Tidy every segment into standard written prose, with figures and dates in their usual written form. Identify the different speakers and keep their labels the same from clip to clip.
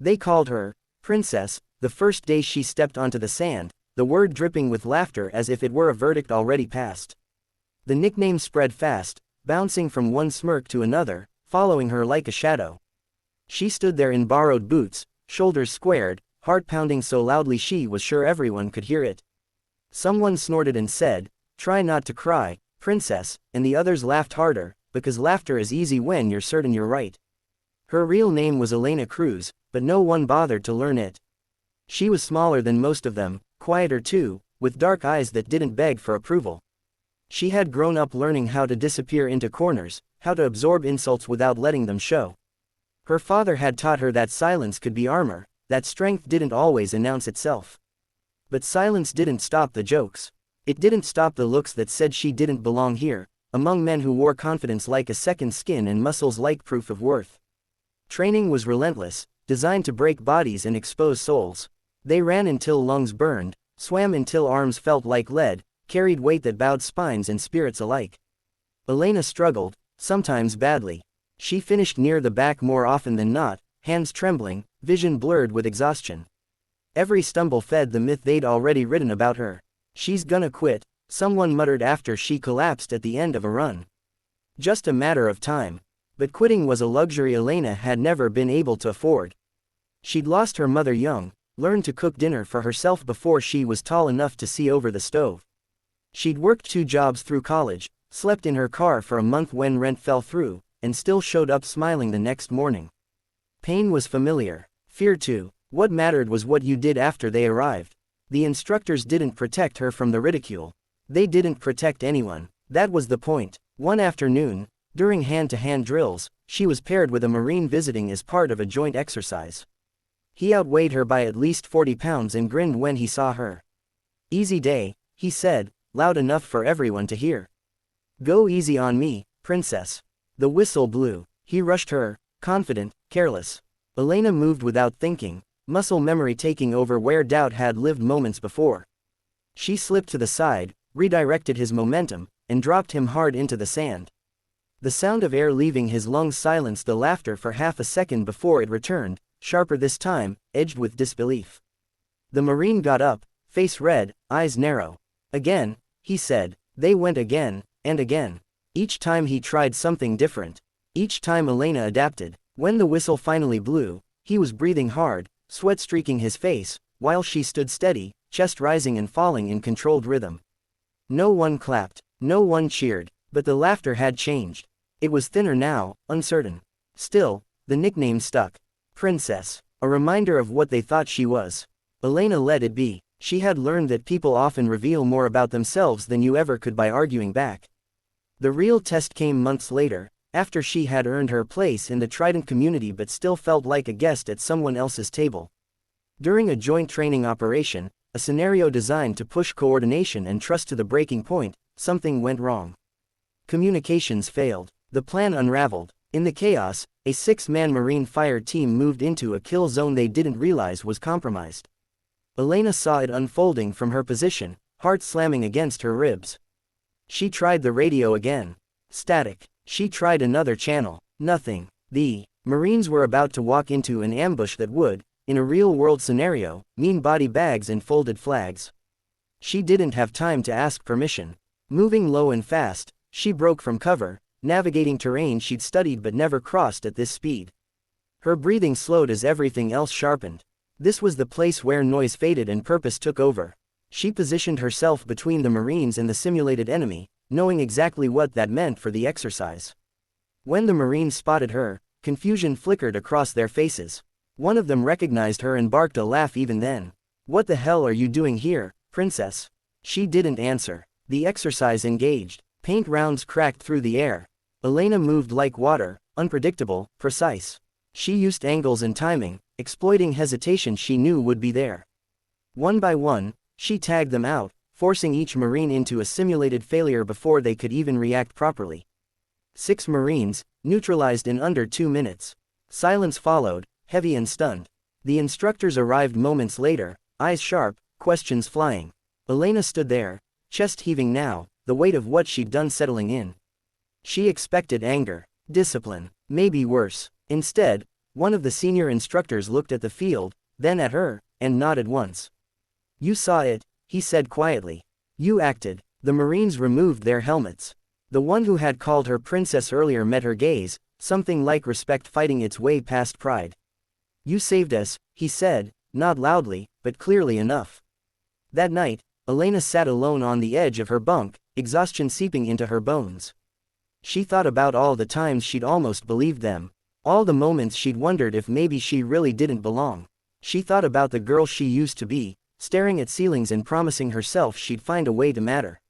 Speaker 1: They called her Princess the first day she stepped onto the sand, the word dripping with laughter as if it were a verdict already passed. The nickname spread fast, bouncing from one smirk to another, following her like a shadow. She stood there in borrowed boots, shoulders squared, heart pounding so loudly she was sure everyone could hear it. Someone snorted and said, "Try not to cry, Princess," and the others laughed harder, because laughter is easy when you're certain you're right. Her real name was Elena Cruz, but no one bothered to learn it. She was smaller than most of them, quieter too, with dark eyes that didn't beg for approval. She had grown up learning how to disappear into corners, how to absorb insults without letting them show. Her father had taught her that silence could be armor, that strength didn't always announce itself. But silence didn't stop the jokes. It didn't stop the looks that said she didn't belong here, among men who wore confidence like a second skin and muscles like proof of worth. Training was relentless, designed to break bodies and expose souls. They ran until lungs burned, swam until arms felt like lead, carried weight that bowed spines and spirits alike. Elena struggled, sometimes badly. She finished near the back more often than not, hands trembling, vision blurred with exhaustion. Every stumble fed the myth they'd already written about her. "She's gonna quit," someone muttered after she collapsed at the end of a run. Just a matter of time. But quitting was a luxury Elena had never been able to afford. She'd lost her mother young, learned to cook dinner for herself before she was tall enough to see over the stove. She'd worked 2 jobs through college, slept in her car for a month when rent fell through, and still showed up smiling the next morning. Pain was familiar. Fear too. What mattered was what you did after they arrived. The instructors didn't protect her from the ridicule. They didn't protect anyone. That was the point. One afternoon, during hand-to-hand drills, she was paired with a Marine visiting as part of a joint exercise. He outweighed her by at least 40 pounds and grinned when he saw her. "Easy day," he said, loud enough for everyone to hear. "Go easy on me, Princess." The whistle blew. He rushed her, confident, careless. Elena moved without thinking, muscle memory taking over where doubt had lived moments before. She slipped to the side, redirected his momentum, and dropped him hard into the sand. The sound of air leaving his lungs silenced the laughter for half a second before it returned, sharper this time, edged with disbelief. The Marine got up, face red, eyes narrow. "Again," he said. They went again, and again. Each time he tried something different. Each time Elena adapted. When the whistle finally blew, he was breathing hard, sweat streaking his face, while she stood steady, chest rising and falling in controlled rhythm. No one clapped, no one cheered, but the laughter had changed. It was thinner now, uncertain. Still, the nickname stuck. Princess. A reminder of what they thought she was. Elena let it be. She had learned that people often reveal more about themselves than you ever could by arguing back. The real test came months later, after she had earned her place in the Trident community but still felt like a guest at someone else's table. During a joint training operation, a scenario designed to push coordination and trust to the breaking point, something went wrong. Communications failed. The plan unraveled. In the chaos, a 6-man Marine fire team moved into a kill zone they didn't realize was compromised. Elena saw it unfolding from her position, heart slamming against her ribs. She tried the radio again. Static. She tried another channel. Nothing. The Marines were about to walk into an ambush that would, in a real-world scenario, mean body bags and folded flags. She didn't have time to ask permission. Moving low and fast, she broke from cover, navigating terrain she'd studied but never crossed at this speed. Her breathing slowed as everything else sharpened. This was the place where noise faded and purpose took over. She positioned herself between the Marines and the simulated enemy, knowing exactly what that meant for the exercise. When the Marines spotted her, confusion flickered across their faces. One of them recognized her and barked a laugh even then. "What the hell are you doing here, Princess?" She didn't answer. The exercise engaged. Paint rounds cracked through the air. Elena moved like water, unpredictable, precise. She used angles and timing, exploiting hesitation she knew would be there. One by one, she tagged them out, forcing each Marine into a simulated failure before they could even react properly. 6 Marines, neutralized in under 2 minutes. Silence followed, heavy and stunned. The instructors arrived moments later, eyes sharp, questions flying. Elena stood there, chest heaving now, the weight of what she'd done settling in. She expected anger, discipline, maybe worse. Instead, One of the senior instructors looked at the field, then at her, and nodded once. "You saw it," he said quietly. "You acted." The Marines removed their helmets. The one who had called her princess earlier met her gaze, something like respect fighting its way past pride. "You saved us," he said, not loudly, but clearly enough. That night, Elena sat alone on the edge of her bunk, exhaustion seeping into her bones. She thought about all the times she'd almost believed them. All the moments she'd wondered if maybe she really didn't belong. She thought about the girl she used to be, staring at ceilings and promising herself she'd find a way to matter.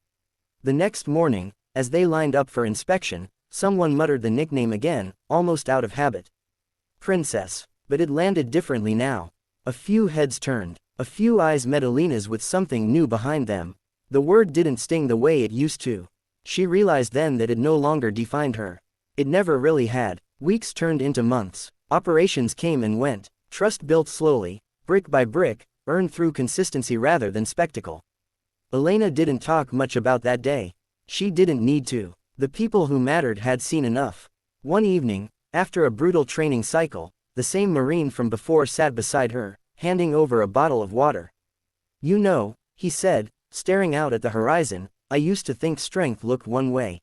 Speaker 1: The next morning, as they lined up for inspection, someone muttered the nickname again, almost out of habit. Princess. But it landed differently now. A few heads turned. A few eyes met Elena's with something new behind them. The word didn't sting the way it used to. She realized then that it no longer defined her. It never really had. Weeks turned into months. Operations came and went. Trust built slowly, brick by brick, earned through consistency rather than spectacle. Elena didn't talk much about that day. She didn't need to. The people who mattered had seen enough. One evening, after a brutal training cycle, the same Marine from before sat beside her, handing over a bottle of water. "You know," he said, staring out at the horizon, "I used to think strength looked one way.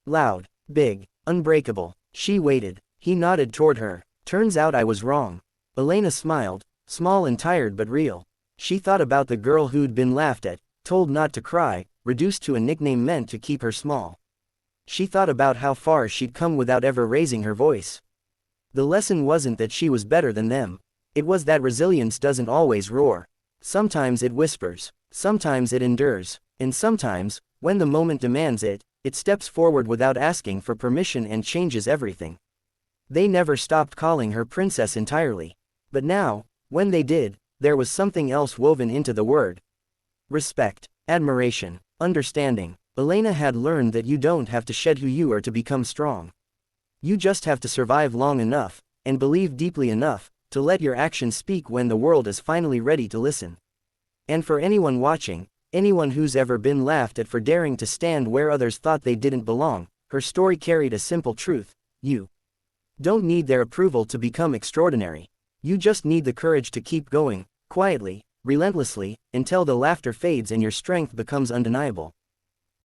Speaker 1: Loud, big, unbreakable." She waited. He nodded toward her. "Turns out I was wrong." Elena smiled, small and tired but real. She thought about the girl who'd been laughed at, told not to cry, reduced to a nickname meant to keep her small. She thought about how far she'd come without ever raising her voice. The lesson wasn't that she was better than them. It was that resilience doesn't always roar. Sometimes it whispers. Sometimes it endures. And sometimes, when the moment demands it, it steps forward without asking for permission and changes everything. They never stopped calling her princess entirely. But now, when they did, there was something else woven into the word. Respect, admiration, understanding. Elena had learned that you don't have to shed who you are to become strong. You just have to survive long enough, and believe deeply enough, to let your actions speak when the world is finally ready to listen. And for anyone watching, anyone who's ever been laughed at for daring to stand where others thought they didn't belong, her story carried a simple truth: you don't need their approval to become extraordinary. You just need the courage to keep going, quietly, relentlessly, until the laughter fades and your strength becomes undeniable.